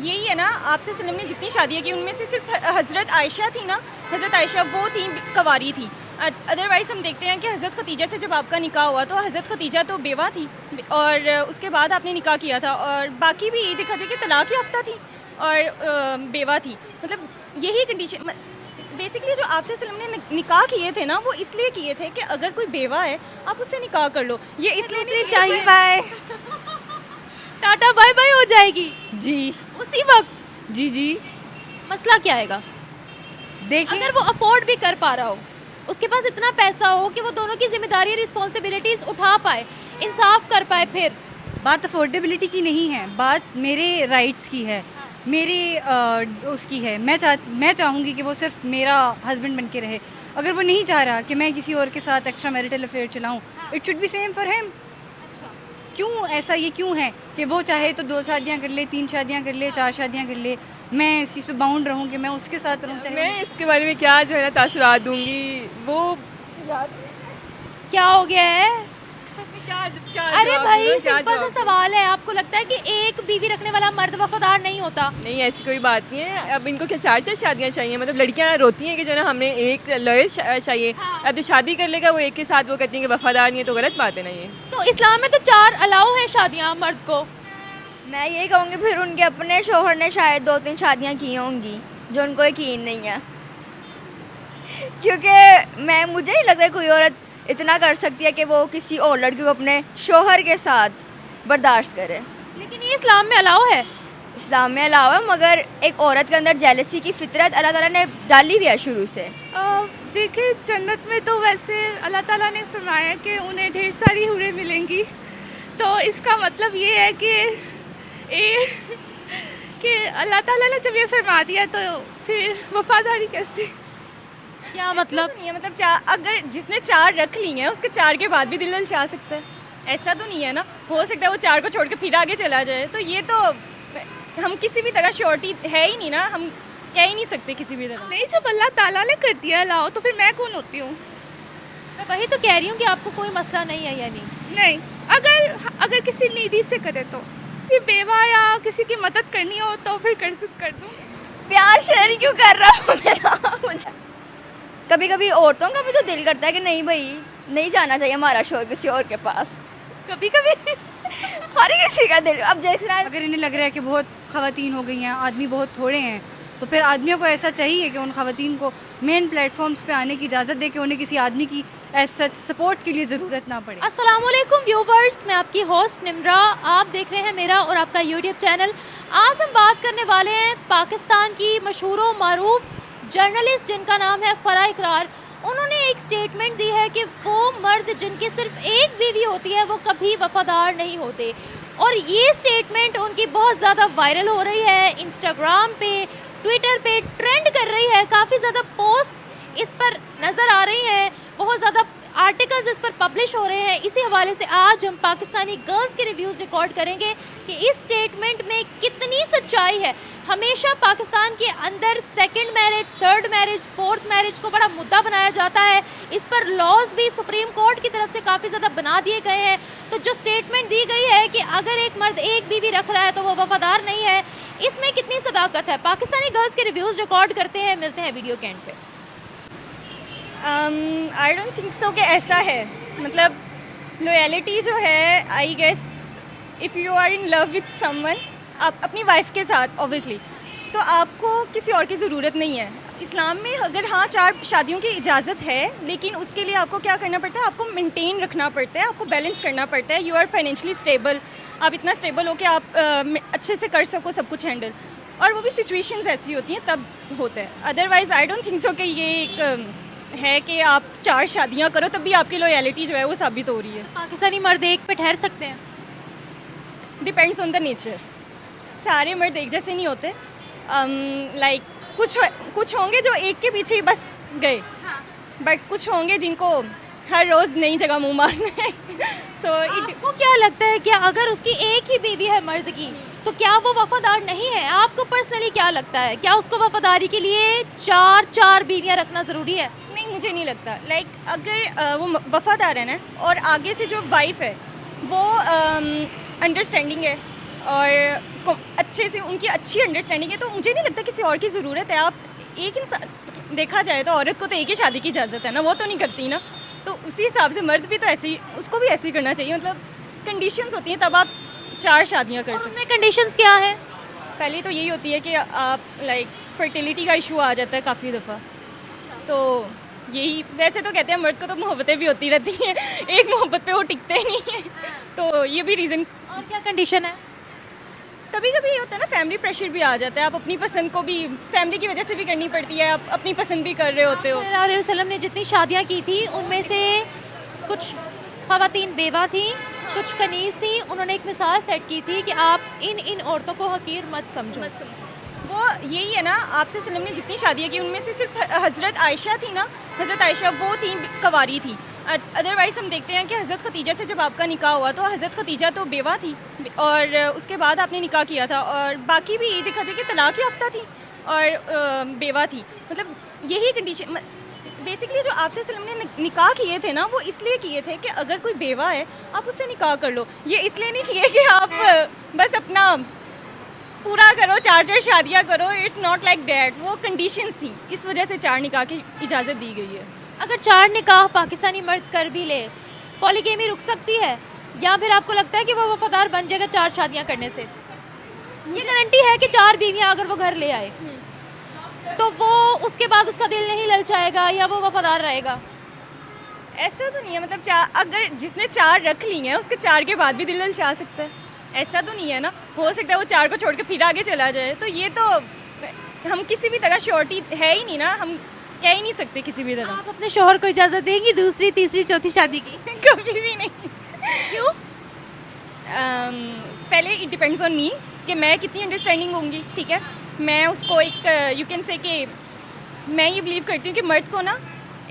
यही है ना, आपसे वसल्लम ने जितनी शादियाँ की उनमें से सिर्फ हज़रत आयशा थी ना, हज़रत आयशा वो थी कवारी थी। अदरवाइज़ हम देखते हैं कि हज़रत खतीजा से जब आपका निकाह हुआ तो हज़रत खतीजा तो बेवा थी और उसके बाद आपने निकाह किया था, और बाकी भी ये देखा जाए कि तलाक याफ्ता थी और बेवा थी। मतलब यही कंडीशन बेसिकली जो आपसे वसल्लम ने निकाह किए थे ना, वो इसलिए किए थे कि अगर कोई बेवा है आप उससे निकाह कर लो। ये इसलिए नहीं चाहिए बाय टाटा बाय बाय हो जाएगी जी उसी वक्त। जी जी मसला क्या आएगा? देखिए, अगर वो अफोर्ड भी कर पा रहा हो, उसके पास इतना पैसा हो कि वो दोनों की जिम्मेदारी रिस्पॉन्सिबिलिटीज उठा पाए, इंसाफ कर पाए, फिर बात अफोर्डेबिलिटी की नहीं है, बात मेरे राइट्स की है, मेरी उसकी है। मैं चाहूँगी कि वो सिर्फ मेरा हस्बैंड बन के रहे। अगर वो नहीं चाह रहा कि मैं किसी और के साथ एक्स्ट्रा मैरिटल अफेयर चलाऊँ, it should be same for him. क्यों ऐसा, ये क्यों है कि वो चाहे तो 2 शादियाँ कर ले, 3 शादियाँ कर ले, 4 शादियाँ कर ले, मैं इस चीज़ पे बाउंड रहूँ कि मैं उसके साथ रहूँ। चाहे मैं इसके बारे में क्या जो है ना तासुरात दूंगी, वो क्या हो गया है? क्या क्या अरे जवाब भाई दूं, क्या सिंपल सा जवाब दूं? सवाल है, आपको लगता है कि एक बीवी रखने वाला मर्द वफादार नहीं होता? नहीं, ऐसी कोई बात नहीं है। अब इनको क्या 4-4 शादियाँ चाहिए? मतलब लड़कियाँ रोती हैं कि जो ना हमें एक लॉयल चाहिए। अब जो शादी कर लेगा वो एक के साथ वो कहती हैं कि वफादार नहीं है, तो गलत बात है ना ये। तो इस्लाम में तो 4 अलाउ है शादियां मर्द को। मैं यही कहूँगी फिर उनके अपने शोहर ने शायद 2-3 शादियाँ की होंगी जो उनको यकीन नहीं है, क्योंकि मुझे नहीं लगता कोई औरत इतना कर सकती है कि वो किसी और लड़की को अपने शोहर के साथ बर्दाश्त करे। लेकिन ये इस्लाम में अलाउ है। इस्लाम में अलावा, मगर एक औरत के अंदर जेलसी की फितरत अल्लाह ताला ने डाली हुई है शुरू से। देखिए, जन्नत में तो वैसे अल्लाह ताला ने फरमाया कि उन्हें ढेर सारी हूरें मिलेंगी, तो इसका मतलब ये है कि अल्लाह ताला ने जब ये फरमा दिया तो फिर वफादारी कैसे? क्या मतलब मतलब? नहीं है, मतलब अगर जिसने 4 रख ली हैं उसके 4 के बाद भी दिल ललचा सकता है, ऐसा तो नहीं है ना। हो सकता है वो 4 को छोड़ के फिर आगे चला जाए, तो ये तो हम किसी भी तरह श्योरिटी है ही नहीं ना, हम कह ही नहीं सकते किसी भी तरह। नहीं, जब अल्लाह ताला ने कर दिया अलाउ तो फिर मैं कौन होती हूँ? मैं वही तो कह रही हूँ कि आपको कोई मसला नहीं है या नहीं। नहीं, अगर किसी नीडी से करे तो, कि बेवा या किसी की मदद करनी हो तो फिर कर दूँ। प्यार शेयर क्यों कर रहा हूँ मेरा मुझे कभी कभी औरतों का भी तो दिल करता है कि नहीं भाई, नहीं जाना चाहिए हमारा शोर किसी और के पास। कभी कभी हर किसी का दिल, अब देख रहा है। अगर इन्हें लग रहा है कि बहुत ख़वातीन हो गई हैं, आदमी बहुत थोड़े हैं, तो फिर आदमियों को ऐसा चाहिए कि उन ख़वातीन को मेन प्लेटफॉर्म्स पे आने की इजाज़त दे के उन्हें किसी आदमी की एज सच सपोर्ट के लिए ज़रूरत ना पड़े। अस्सलामुअलैकुम व्यूवर्स, मैं आपकी होस्ट निम्रा, आप देख रहे हैं मेरा और आपका यूट्यूब चैनल। आज हम बात करने वाले हैं पाकिस्तान की मशहूर व मारूफ जर्नलिस्ट जिनका नाम है फ़रा इकरार। उन्होंने एक स्टेटमेंट दी है कि वो मर्द जिनकी सिर्फ एक बीवी होती है वो कभी वफादार नहीं होते, और ये स्टेटमेंट उनकी बहुत ज़्यादा वायरल हो रही है, इंस्टाग्राम पे, ट्विटर पे ट्रेंड कर रही है, काफ़ी ज़्यादा पोस्ट इस पर नज़र आ रही हैं, बहुत ज़्यादा आर्टिकल्स इस पर पब्लिश हो रहे हैं। इसी हवाले से आज हम पाकिस्तानी गर्ल्स के रिव्यूज़ रिकॉर्ड करेंगे कि इस स्टेटमेंट में कितनी सच्चाई है। हमेशा पाकिस्तान के अंदर second marriage, third marriage, fourth marriage को बड़ा मुद्दा बनाया जाता है, इस पर लॉज भी सुप्रीम कोर्ट की तरफ से काफ़ी ज़्यादा बना दिए गए हैं। तो जो स्टेटमेंट दी गई है कि अगर एक मर्द एक बीवी रख रहा है तो वो वफादार नहीं है, इसमें कितनी सदाकत है? पाकिस्तानी गर्ल्स के रिव्यूज़ रिकॉर्ड करते हैं, मिलते हैं वीडियो के एंड पे। आई डोंट थिंक सो कि ऐसा है। मतलब लॉयल्टी जो है, I guess if you are in love with someone, आप अपनी वाइफ के साथ ऑब्वियसली, तो आपको किसी और की ज़रूरत नहीं है। इस्लाम में अगर हाँ 4 शादियों की इजाज़त है, लेकिन उसके लिए आपको क्या करना पड़ता है, आपको मेंटेन रखना पड़ता है, आपको बैलेंस करना पड़ता है। यू आर फाइनेंशियली स्टेबल, आप इतना स्टेबल हो कि आप अच्छे से कर सको सब कुछ हैंडल, और वो भी सिचुएशंस ऐसी होती हैं तब होता है। Otherwise I don't think so कि ये एक है कि आप 4 शादियाँ करो तब भी आपकी लॉयल्टी जो है वो साबित हो रही है। पाकिस्तानी मर्द एक पे ठहर सकते हैं? Depends on the nature. सारे मर्द एक जैसे नहीं होते। लाइक कुछ होंगे जो एक के पीछे ही बस गए, बट कुछ होंगे जिनको हर रोज़ नई जगह मुंह मारना है। आपको क्या लगता है कि अगर उसकी एक ही बीवी है मर्द की, तो क्या वो वफादार नहीं है? आपको पर्सनली क्या लगता है, क्या उसको वफादारी के लिए 4 बीवियां रखना ज़रूरी है? नहीं, मुझे नहीं लगता। लाइक अगर वो वफादार है ना, और आगे से जो वाइफ है वो अंडरस्टैंडिंग है, और अच्छे से उनकी अच्छी अंडरस्टैंडिंग है, तो मुझे नहीं लगता किसी और की ज़रूरत है। आप एक इंसान, देखा जाए तो औरत को तो एक ही शादी की इजाज़त है ना, वो तो नहीं करती ना, तो उसी हिसाब से मर्द भी तो ऐसे ही, उसको भी ऐसे ही करना चाहिए। मतलब कंडीशंस होती हैं तब आप 4 शादियाँ कर सकते उनमें कंडीशंस क्या हैं? हैं। पहली तो यही होती है कि आप लाइक फर्टिलिटी का इशू आ जाता है काफ़ी दफ़ा, तो यही, वैसे तो कहते हैं मर्द को तो मोहब्बतें भी होती रहती हैं, एक मोहब्बत पे वो टिकते ही नहीं हैं, तो ये भी रीज़न। और क्या कंडीशन है? कभी कभी ये होता है ना, फैमिली प्रेशर भी आ जाता है, आप अपनी पसंद को भी फैमिली की वजह से भी करनी पड़ती है, आप अपनी पसंद भी कर रहे होते हो। सल्लल्लाहु अलैहि वसल्लम ने जितनी शादियाँ की थी उनमें से कुछ ख़वातीन बेवा थी, कुछ कनीज़ थी। उन्होंने एक मिसाल सेट की थी कि आप इन औरतों को हकीर मत समझो। वो यही है ना, आपसे सल्लम ने जितनी शादियाँ की उनमें से सिर्फ हज़रत आयशा थी ना, हज़रत आयशा वो थी कवारी थी। अदरवाइज़ हम देखते हैं कि हज़रत खतीजा से जब आपका निकाह हुआ तो हज़रत खतीजा तो बेवा थी और उसके बाद आपने निकाह किया था, और बाकी भी देखा जाए कि तलाक़ याफ्ता थी और बेवा थी। मतलब यही कंडीशन बेसिकली जो आपसे सल्लम ने निकाह किए थे ना, वो इसलिए किए थे कि अगर कोई बेवा है आप उससे निकाह कर लो। ये इसलिए नहीं किए कि आप बस अपना पूरा करो, 4 शादियाँ करो, इट्स नॉट लाइक डैट। वो कंडीशंस थी, इस वजह से 4 निकाह की इजाज़त दी गई है। अगर 4 निकाह पाकिस्तानी मर्द कर भी ले, पॉलीगेमी रुक सकती है, या फिर आपको लगता है कि वो वफादार बन जाएगा 4 शादियाँ करने से? ये गारंटी है कि 4 बीवियाँ अगर वो घर ले आए तो वो उसके बाद उसका दिल नहीं ललचाएगा या वो वफादार रहेगा? ऐसा तो नहीं है, मतलब अगर जिसने 4 रख ली हैं उसके 4 के बाद भी दिल ललचा सकता है, ऐसा तो नहीं है ना। हो सकता है वो 4 को छोड़ के फिर आगे चला जाए, तो ये तो हम किसी भी तरह श्योरिटी है ही नहीं ना, हम कह ही नहीं सकते किसी भी तरह। आप अपने शोहर को इजाज़त देंगी दूसरी, तीसरी, चौथी शादी की? कभी भी नहीं। क्यों? पहले इट डिपेंड्स ऑन मी कि मैं कितनी अंडरस्टैंडिंग होंगी, ठीक है। मैं उसको एक यू कैन से कि मैं ये बिलीव करती हूँ कि मर्द को ना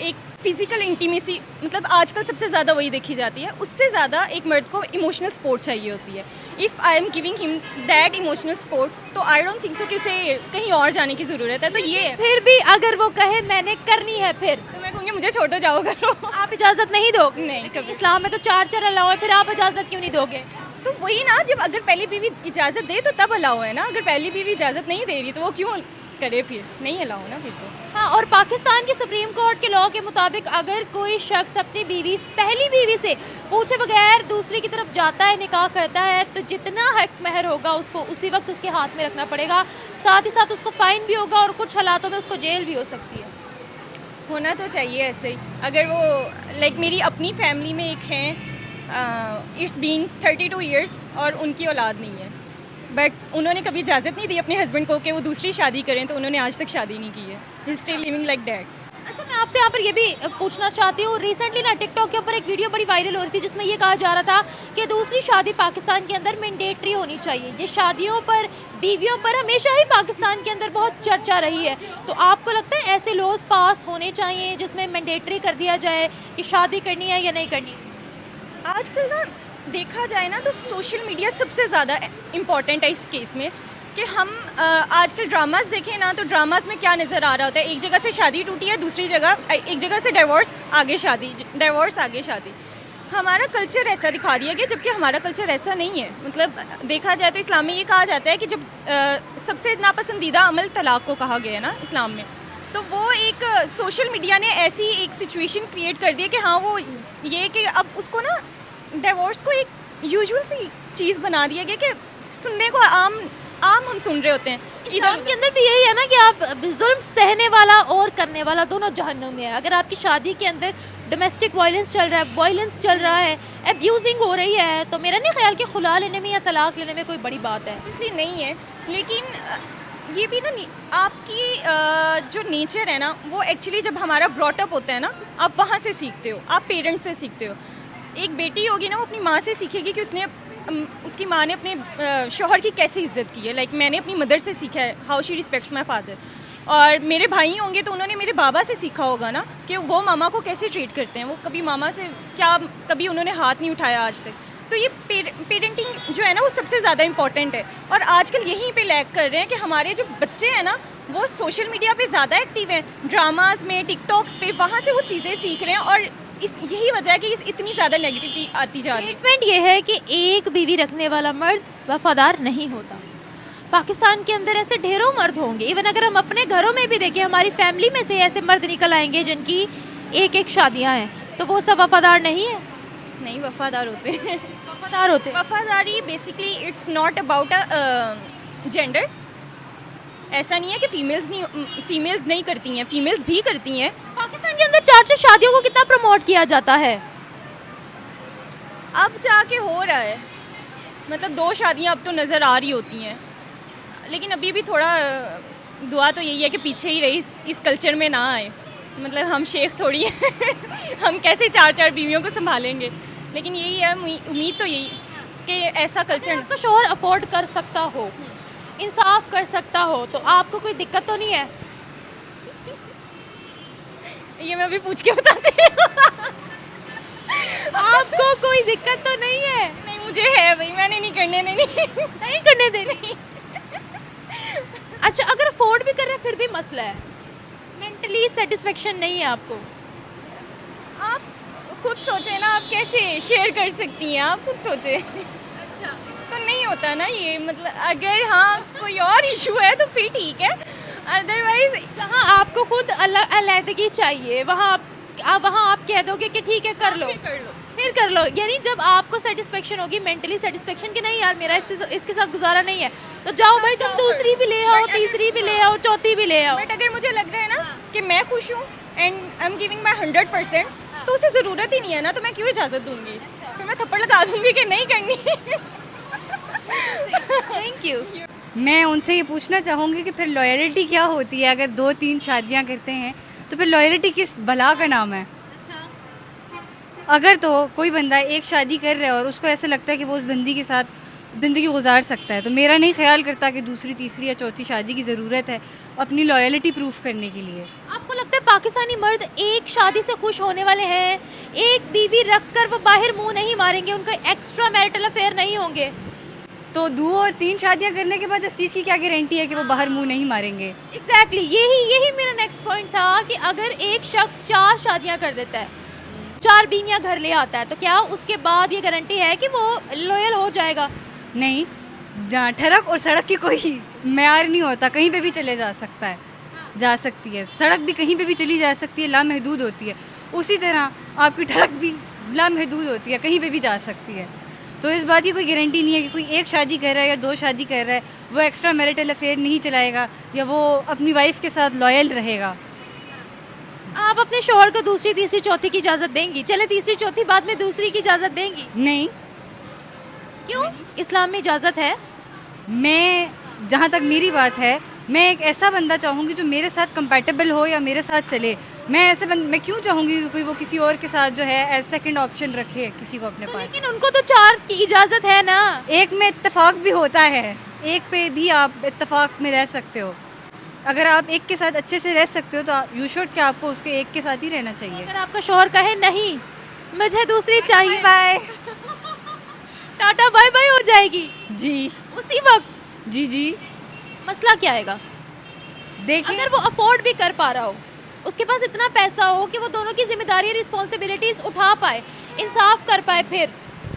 एक फ़िज़िकल इंटीमेसी, मतलब आजकल सबसे ज़्यादा वही देखी जाती है, उससे ज़्यादा एक मर्द को इमोशनल सपोर्ट चाहिए होती है। If I am giving him that emotional support, तो आई डोंट थिंक सो कि उसे कहीं और जाने की ज़रूरत है। तो ये है, फिर भी अगर वो कहे मैंने करनी है, फिर तो मैं कहूँगी मुझे छोड़ो, जाओ करो। आप इजाज़त नहीं दोगे? नहीं, कभी। इस्लाम में तो 4 अलाउ है, फिर आप इजाज़त क्यों नहीं दोगे? तो वही ना, जब अगर पहली बीवी इजाज़त दे तो तब अलाउ है ना, अगर पहली बीवी इजाज़त नहीं दे रही तो वो क्यों करे, फिर नहीं अलाउ ना फिर तो। हाँ, और पाकिस्तान की सुप्रीम कोर्ट के लॉ के मुताबिक अगर कोई शख्स अपनी पहली बीवी से पूछे बगैर दूसरी की तरफ जाता है, निकाह करता है, तो जितना हक महर होगा उसको उसी वक्त उसके हाथ में रखना पड़ेगा। साथ ही साथ उसको फ़ाइन भी होगा और कुछ हालातों में उसको जेल भी हो सकती है। होना तो चाहिए ऐसे ही। अगर वो लाइक मेरी अपनी फैमिली में एक हैं, इट्स बीइंग 32 ईयर्स और उनकी औलाद नहीं है, बट उन्होंने कभी इजाज़त नहीं दी अपने हस्बैंड को कि वो दूसरी शादी करें, तो उन्होंने आज तक शादी नहीं की है। He still living like that. अच्छा, मैं आपसे यहाँ पर ये भी पूछना चाहती हूँ, रिसेंटली ना टिकटॉक के ऊपर एक वीडियो बड़ी वायरल हो रही थी जिसमें ये कहा जा रहा था कि दूसरी शादी पाकिस्तान के अंदर मैंडेटरी होनी चाहिए। ये शादियों पर, बीवियों पर हमेशा ही पाकिस्तान के अंदर बहुत चर्चा रही है, तो आपको लगता है ऐसे लॉज पास होने चाहिए जिसमें मैंडेटरी कर दिया जाए कि शादी करनी है या नहीं करनी? आजकल ना देखा जाए ना तो सोशल मीडिया सबसे ज़्यादा इम्पॉर्टेंट है इस केस में, कि हम आजकल ड्रामास देखें ना, तो ड्रामास में क्या नज़र आ रहा होता है, एक जगह से शादी टूटी है, दूसरी जगह एक जगह से डिवोर्स, आगे शादी, डिवोर्स आगे शादी। हमारा कल्चर ऐसा दिखा दिया गया, जबकि हमारा कल्चर ऐसा नहीं है। मतलब देखा जाए तो इस्लाम में ये कहा जाता है कि जब सबसे नापसंदीदा अमल तलाक़ को कहा गया है ना इस्लाम में, तो वो एक सोशल मीडिया ने ऐसी एक सिचुएशन क्रिएट कर दी है कि हाँ, वो ये कि अब उसको ना डिवोर्स को एक यूजुअल सी चीज़ बना दिया गया कि सुनने को आम हम सुन रहे होते हैं। इस्लाम के अंदर भी यही है ना कि आप जुल्म सहने वाला और करने वाला दोनों जहन्नुम में है। अगर आपकी शादी के अंदर डोमेस्टिक वायलेंस चल रहा है, वायलेंस चल रहा है, एब्यूजिंग हो रही है, तो मेरा नहीं ख्याल कि खुला लेने में या तलाक लेने में कोई बड़ी बात है। इसलिए नहीं है, लेकिन ये भी ना आपकी जो नेचर है ना, वो एक्चुअली जब हमारा ब्रॉटअप होता है ना, आप वहाँ से सीखते हो, आप पेरेंट्स से सीखते हो। एक बेटी होगी ना, वो अपनी माँ से सीखेगी कि उसकी माँ ने अपने शौहर की कैसे इज़्ज़त की है। लाइक मैंने अपनी मदर से सीखा है how she respects my father, और मेरे भाई होंगे तो उन्होंने मेरे बाबा से सीखा होगा ना कि वो मामा को कैसे ट्रीट करते हैं, वो कभी मामा से कभी उन्होंने हाथ नहीं उठाया आज तक। तो ये पेरेंटिंग जो है ना, वो सबसे ज़्यादा इंपॉर्टेंट है, और आजकल यहीं पे लैग कर रहे हैं कि हमारे जो बच्चे हैं ना, वो सोशल मीडिया पे ज़्यादा एक्टिव हैं, ड्रामास में, टिकटॉक्स पे, वहाँ से वो चीज़ें सीख रहे हैं, और यही वजह है कि इतनी ज़्यादा नेगेटिविटी आती जा रही है। स्टेटमेंट ये है कि एक बीवी रखने वाला मर्द वफादार नहीं होता। पाकिस्तान के अंदर ऐसे ढेरों मर्द होंगे, इवन अगर हम अपने घरों में भी देखें, हमारी फैमिली में से ऐसे मर्द निकल आएंगे जिनकी एक एक शादियां हैं, तो वो सब वफादार नहीं है। नहीं, वफादार होते हैं। वफादार होते हैं। वफादारी basically it's not about a gender. ऐसा नहीं है कि फीमेल्स नहीं करती हैं, फीमेल्स भी करती हैं। पाकिस्तान के अंदर 4 शादियों को कितना प्रमोट किया जाता है? अब जाके हो रहा है, मतलब 2 शादियां अब तो नज़र आ रही होती हैं, लेकिन अभी भी थोड़ा दुआ तो यही है कि पीछे ही रही, इस कल्चर में ना आए। मतलब हम शेख थोड़ी हैं हम कैसे 4 बीवियों को संभालेंगे, लेकिन यही है उम्मीद तो यही कि ऐसा कल्चर। आपका शोहर अफोर्ड कर सकता हो, इंसाफ कर सकता हो, तो आपको कोई दिक्कत तो नहीं है? ये मैं अभी पूछ के बताती हूँ आपको कोई दिक्कत तो नहीं है? नहीं, मुझे है भाई, मैंने नहीं करने देनी नहीं करने देनी। अच्छा, अगर अफोर्ड भी कर रहे हैं फिर भी मसला है, मेंटली सेटिस्फेक्शन नहीं है आपको? आप खुद सोचें ना, आप कैसे शेयर कर सकती हैं, आप खुद सोचें। अच्छा, तो नहीं होता ना ये, मतलब अगर हाँ कोई और इशू है तो फिर ठीक है, अदरवाइज जहाँ आपको खुद अलग-अलहदगी चाहिए वहाँ आप कह दोगे कि ठीक है कर लो, फिर कर लो। यानी जब आपको सेटिस्फेक्शन होगी, मेंटली सेटिस्फेक्शन कि नहीं यार मेरा इसके साथ गुजारा नहीं है, तो जाओ भाई, तुम दूसरी भी ले आओ, तीसरी भी ले आओ, चौथी भी ले आओ। बट अगर मुझे लग रहा है ना कि मैं खुश हूँ and I am giving my 100%, तो उसे ज़रूरत ही नहीं है ना, तो मैं क्यों इजाज़त दूंगी? फिर मैं थप्पड़ लगा दूंगी कि नहीं करनी थैंक यू। मैं उनसे ये पूछना चाहूँगी कि फिर लॉयल्टी क्या होती है? अगर 2-3 शादियाँ करते हैं तो फिर लॉयल्टी किस भला का नाम है? अगर तो कोई बंदा एक शादी कर रहा है और उसको ऐसा लगता है कि वो उस बंदी के साथ ज़िंदगी गुजार सकता है, तो मेरा नहीं ख्याल करता कि दूसरी, तीसरी या चौथी शादी की ज़रूरत है अपनी लॉयल्टी प्रूफ करने के लिए। आपको लगता है पाकिस्तानी मर्द एक शादी से खुश होने वाले हैं? एक बीवी रखकर वो बाहर मुंह नहीं मारेंगे, उनका एक्स्ट्रा मैरिटल अफेयर नहीं होंगे? तो 2 और 3 शादियाँ करने के बाद इस चीज़ की क्या गारंटी है कि वो बाहर मुंह नहीं मारेंगे? एग्जैक्टली यही मेरा नेक्स्ट पॉइंट था कि अगर एक शख्स 4 शादियां कर देता है, 4 बीवियां घर ले आता है, तो क्या उसके बाद ये गारंटी है कि वो लॉयल हो जाएगा? नहीं, ठरक और सड़क की कोई मेयार नहीं होता, कहीं पे भी चले जा सकता है, जा सकती है। सड़क भी कहीं पे भी चली जा सकती है, लामहदूद होती है। उसी तरह आपकी ठरक भी लामहदूद होती है, कहीं पे भी जा सकती है। तो इस बात की कोई गारंटी नहीं है कि कोई एक शादी कर रहा है या 2 शादी कर रहा है वो एक्स्ट्रा मैरिटल अफेयर नहीं चलाएगा या वो अपनी वाइफ के साथ लॉयल रहेगा। आप अपने शोहर को दूसरी, तीसरी, चौथी की इजाज़त देंगी? चले तीसरी, चौथी, बाद में दूसरी की इजाज़त देंगी? नहीं, क्यों? इस्लाम में इजाज़त है। मैं जहाँ तक मेरी बात है, मैं एक ऐसा बंदा चाहूँगी जो मेरे साथ कंपैटिबल हो या मेरे साथ चले। मैं क्यों चाहूँगी कि कोई वो किसी और के साथ जो है एज सेकंड ऑप्शन रखे किसी को अपने तो पास। लेकिन उनको तो 4 की इजाज़त है ना। एक में इत्तेफाक भी होता है, एक पे भी आप इत्तेफाक में रह सकते हो। अगर आप एक के साथ अच्छे से रह सकते हो तो यू शुड कि आपको उसके एक के साथ ही रहना चाहिए। अगर आपका शोहर कहे नहीं मुझे दूसरी चाहिए, बाय टाटा बाय बाय हो जाएगी जी उसी वक्त? जी मसला क्या आएगा? देखिए, अगर वो अफोर्ड भी कर पा रहा हो, उसके पास इतना पैसा हो कि वो दोनों की जिम्मेदारी रिस्पॉन्सिबिलिटीज उठा पाए, इंसाफ कर पाए, फिर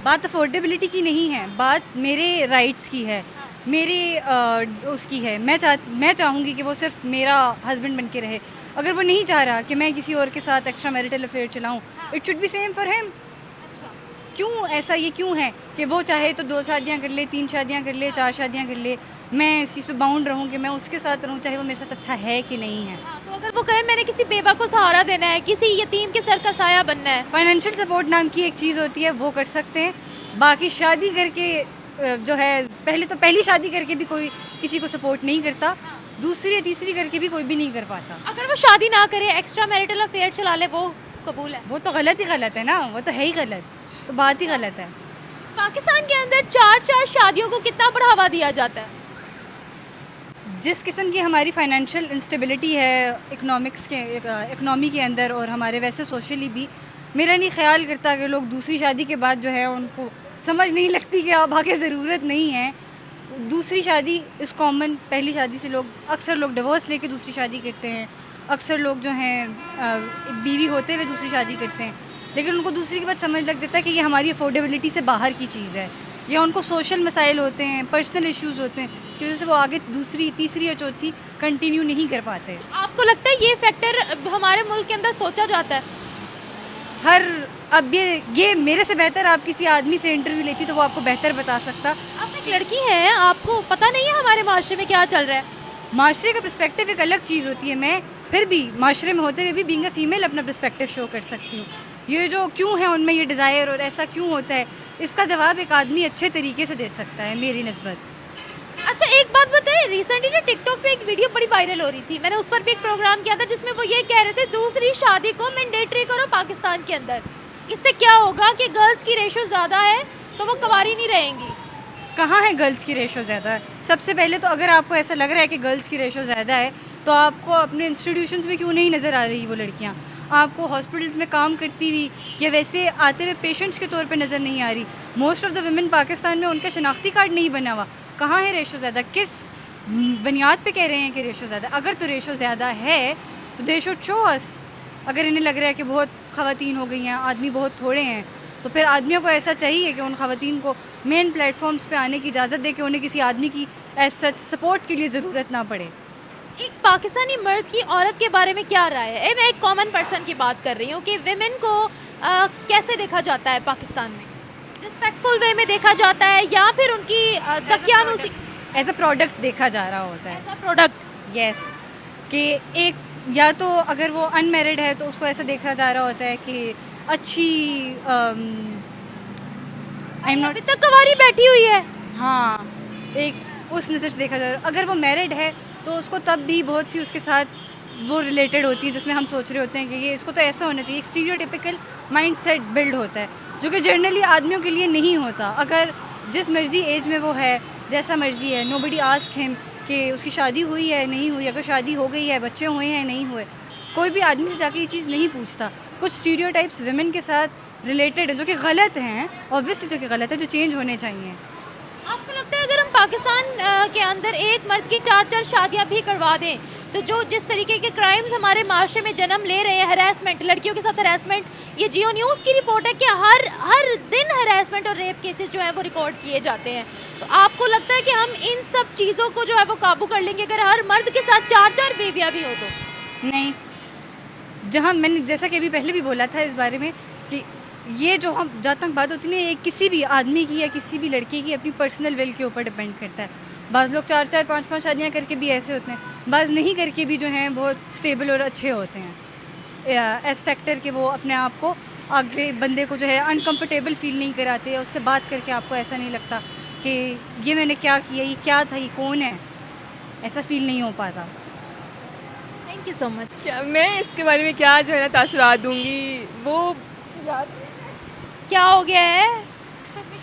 बात अफोर्डेबिलिटी की नहीं है, बात मेरे राइट्स की है, मेरी उसकी है। मैं चाहूँगी कि वो सिर्फ मेरा हस्बैंड बन के रहे। अगर वो नहीं चाह रहा कि मैं किसी और के साथ एक्स्ट्रा मैरिटल अफेयर चलाऊँ, it should be same for him. क्यों ऐसा ये क्यों है कि वो चाहे तो 2 शादियाँ कर ले, 3 शादियाँ कर ले, 4 शादियाँ कर ले, मैं इस चीज़ पे बाउंड रहूँ कि मैं उसके साथ रहूँ चाहे वो मेरे साथ अच्छा है कि नहीं है। तो अगर वो कहे मैंने किसी बेवा को सहारा देना है, किसी यतीम के सर का साया बनना है, फाइनेंशियल सपोर्ट नाम की एक चीज़ होती है, वो कर सकते हैं। बाकी शादी करके जो है, पहली शादी करके भी कोई किसी को सपोर्ट नहीं करता, दूसरी या तीसरी करके भी कोई भी नहीं कर पाता। अगर वो शादी ना करे, एक्स्ट्रा मैरिटल अफेयर चला ले, वो कबूल है? वो तो गलत ही गलत है ना, वो तो है ही गलत, तो बात ही गलत है। पाकिस्तान के अंदर 4 शादियों को कितना बढ़ावा दिया जाता है? जिस किस्म की हमारी फाइनेंशियल इंस्टेबिलिटी है इकनॉमी के अंदर और हमारे वैसे सोशली भी, मेरा नहीं ख्याल करता कि लोग दूसरी शादी के बाद जो है उनको समझ नहीं लगती कि अब आगे ज़रूरत नहीं है। दूसरी शादी इस कॉमन, पहली शादी से अक्सर लोग डिवोर्स लेके दूसरी शादी करते हैं, अक्सर लोग जो हैं बीवी होते हुए दूसरी शादी करते हैं। लेकिन उनको दूसरी की बात समझ लग जाता है कि ये हमारी अफोर्डेबिलिटी से बाहर की चीज़ है, या उनको सोशल मसाइल होते हैं, पर्सनल इश्यूज़ होते हैं, की वजह से वो आगे दूसरी, तीसरी या चौथी कंटिन्यू नहीं कर पाते। आपको लगता है ये फैक्टर हमारे मुल्क के अंदर सोचा जाता है? अब ये मेरे से बेहतर आप किसी आदमी से इंटरव्यू लेती तो वो आपको बेहतर बता सकता। आप एक लड़की हैं, आपको पता नहीं है हमारे माशरे में क्या चल रहा है? माशरे का पर्सपेक्टिव एक अलग चीज़ होती है। मैं फिर भी माशरे में होते हुए भी बीइंग अ फीमेल अपना पर्सपेक्टिव शो कर सकती हूँ। ये जो क्यों है उनमें ये डिज़ायर और ऐसा क्यों होता है, इसका जवाब एक आदमी अच्छे तरीके से दे सकता है मेरी निस्बत। अच्छा एक बात बताइए, रिसेंटली ना टिकटॉक पे एक वीडियो बड़ी वायरल हो रही थी, मैंने उस पर भी एक प्रोग्राम किया था जिसमें वो ये कह रहे थे दूसरी शादी को मैंडेटरी करो पाकिस्तान के अंदर। इससे क्या होगा कि गर्ल्स की रेशो ज़्यादा है तो वो कुंवारी नहीं रहेंगी। कहाँ है गर्ल्स की रेशो ज़्यादा? सबसे पहले तो अगर आपको ऐसा लग रहा है कि गर्ल्स की रेशो ज़्यादा है तो आपको अपने इंस्टीट्यूशंस में क्यों नहीं नज़र आ रही वो लड़कियाँ? आपको हॉस्पिटल्स में काम करती हुई या वैसे आते हुए पेशेंट्स के तौर पे नज़र नहीं आ रही? Most of the women Pakistan में उनका शनाख्ती कार्ड नहीं बना हुआ। कहाँ है रेशो ज़्यादा? किस बुनियाद पे कह रहे हैं कि रेशो ज़्यादा? अगर तो रेशो ज़्यादा है तो दे शुड शो अस। अगर इन्हें लग रहा है कि बहुत ख़वातीन हो गई हैं, आदमी बहुत थोड़े हैं, तो फिर आदमियों को ऐसा चाहिए कि उन ख़वातीन को मेन प्लेटफॉर्म्स पे आने की इजाज़त दे कि उन्हें किसी आदमी की एज सच सपोर्ट के लिए ज़रूरत ना पड़े। एक पाकिस्तानी मर्द की औरत के बारे में क्या राय है? मैं एक कॉमन पर्सन की बात कर रही हूँ कि विमेन को कैसे देखा जाता है पाकिस्तान में? रिस्पेक्टफुल वे में देखा जाता है या फिर उनकी दकियानूसी एज अ प्रोडक्ट देखा जा रहा होता है? ऐसा प्रोडक्ट यस, कि एक या तो अगर वो अनमैरिड है तो उसको ऐसा देखा जा रहा होता है कि अच्छी आई एम नॉट, अभी तक कुंवारी बैठी हुई है। हाँ, एक उस नज़र से देखा जा रहा है। अगर वो मैरिड है तो उसको तब भी बहुत सी उसके साथ वो रिलेटेड होती है जिसमें हम सोच रहे होते हैं कि ये इसको तो ऐसा होना चाहिए। एक स्टीरियोटिपिकल माइंड सेट बिल्ड होता है जो कि जनरली आदमियों के लिए नहीं होता। अगर जिस मर्जी एज में वो है, जैसा मर्जी है, नोबडी आस्क हिम कि उसकी शादी हुई है नहीं हुई, अगर शादी हो गई है, बच्चे हुए हैं नहीं हुए, कोई भी आदमी से जाके ये चीज़ नहीं पूछता। कुछ स्टीरियोटाइप्स विमेन के साथ रिलेटेड है जो कि गलत हैं, ऑब्वियसली जो कि गलत है, जो चेंज होने चाहिए। आपको लगता है अगर हम पाकिस्तान के अंदर एक मर्द की 4-4 शादियां भी करवा दें तो जो जिस तरीके के क्राइम्स हमारे माशरे में जन्म ले रहे हैं, हरासमेंट, लड़कियों के साथ हरासमेंट, ये जियो न्यूज़ की रिपोर्ट है कि हर दिन हरासमेंट और रेप केसेस जो है वो रिकॉर्ड किए जाते हैं, तो आपको लगता है कि हम इन सब चीज़ों को जो है वो काबू कर लेंगे अगर हर मर्द के साथ 4-4 बेबियाँ भी हो तो? नहीं, जहाँ मैंने जैसा कि अभी पहले भी बोला था इस बारे में कि ये जो हम जहाँ तक बात होती है ना, ये किसी भी आदमी की या किसी भी लड़के की अपनी पर्सनल विल के ऊपर डिपेंड करता है। बाज़ लोग 4-4, 5-5 शादियाँ करके भी ऐसे होते हैं, बाज़ नहीं करके भी जो हैं बहुत स्टेबल और अच्छे होते हैं एज फैक्टर कि वो अपने आप को आगे बंदे को जो है अनकंफर्टेबल फील नहीं कराते, उससे बात करके आपको ऐसा नहीं लगता कि ये मैंने क्या किया, ये क्या था, ये कौन है, ऐसा फील नहीं हो पाता। Thank you so much. क्या मैं इसके बारे में क्या जो है ना तासुरात दूंगी, वो क्या हो गया है?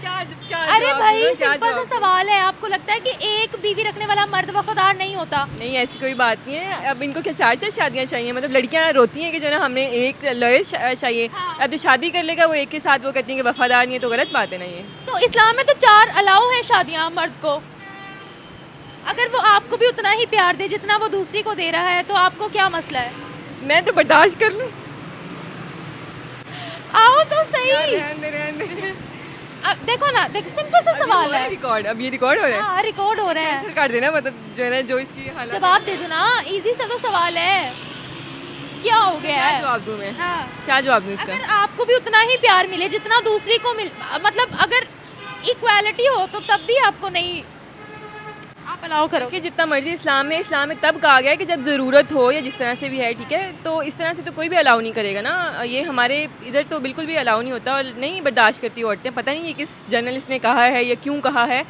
क्या अरे जवाब भाई दूँ, क्या सिंपल सा जवाब दूँ? सवाल है, आपको लगता है कि एक बीवी रखने वाला मर्द वफादार नहीं होता? नहीं, ऐसी कोई बात नहीं है। अब इनको क्या 4-4 शादियाँ चाहिए? मतलब लड़कियाँ रोती हैं कि जो है ना हमें एक लॉयल चाहिए। हाँ। अब जो शादी कर लेगा वो एक के साथ वो कहती हैं कि वफादार नहीं है, तो गलत बात है ना ये। तो इस्लाम में तो 4 अलाउ है शादियां मर्द को। अगर वो आपको भी उतना ही प्यार दे जितना वो दूसरी को दे रहा है तो आपको क्या मसला है? मैं तो बर्दाश्त कर लूँ। आओ तो सही। रहने दे। अब देखो ना, देखो सिंपल सा सवाल है। रिकॉर्ड, अब ये रिकॉर्ड हो रहा है। हाँ रिकॉर्ड हो रहा है, कैंसिल कर देना, मतलब जो है ना जो इसकी हालत। जवाब दे दो ना, इजी सा तो सवाल है। क्या हो गया क्या है? जवाब दूँ मैं? हाँ, क्या जवाब दूँ इसका? अगर आपको भी उतना ही प्यार मिले जितना दूसरी को मिल, मतलब अगर इक्वालिटी हो तो तब भी आपको नहीं आप अलाउ करो। कि जितना मर्जी इस्लाम में तब कहा गया है कि जब ज़रूरत हो या जिस तरह से भी है, ठीक है, तो इस तरह से तो कोई भी अलाउ नहीं करेगा ना। ये हमारे इधर तो बिल्कुल भी अलाउ नहीं होता और नहीं बर्दाश्त करती औरतें। पता नहीं ये किस जर्नलिस्ट ने कहा है या क्यों कहा है,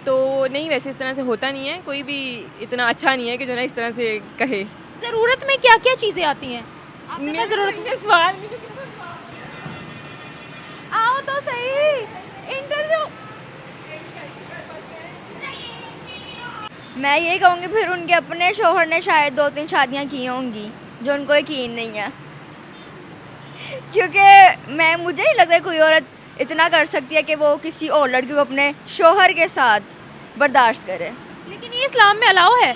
तो नहीं, वैसे इस तरह से होता नहीं है, कोई भी इतना अच्छा नहीं है कि जो ना इस तरह से कहे। ज़रूरत में क्या क्या चीज़ें आती हैं? आपको क्या ज़रूरत? ये सवाल आओ तो सही, इंटरव्यू। मैं ये कहूँगी फिर उनके अपने शोहर ने शायद 2-3 शादियाँ की होंगी जो उनको यकीन नहीं है, क्योंकि मुझे नहीं लगता कोई औरत इतना कर सकती है कि वो किसी और लड़की को अपने शोहर के साथ बर्दाश्त करे। लेकिन ये इस्लाम में अलाउ है।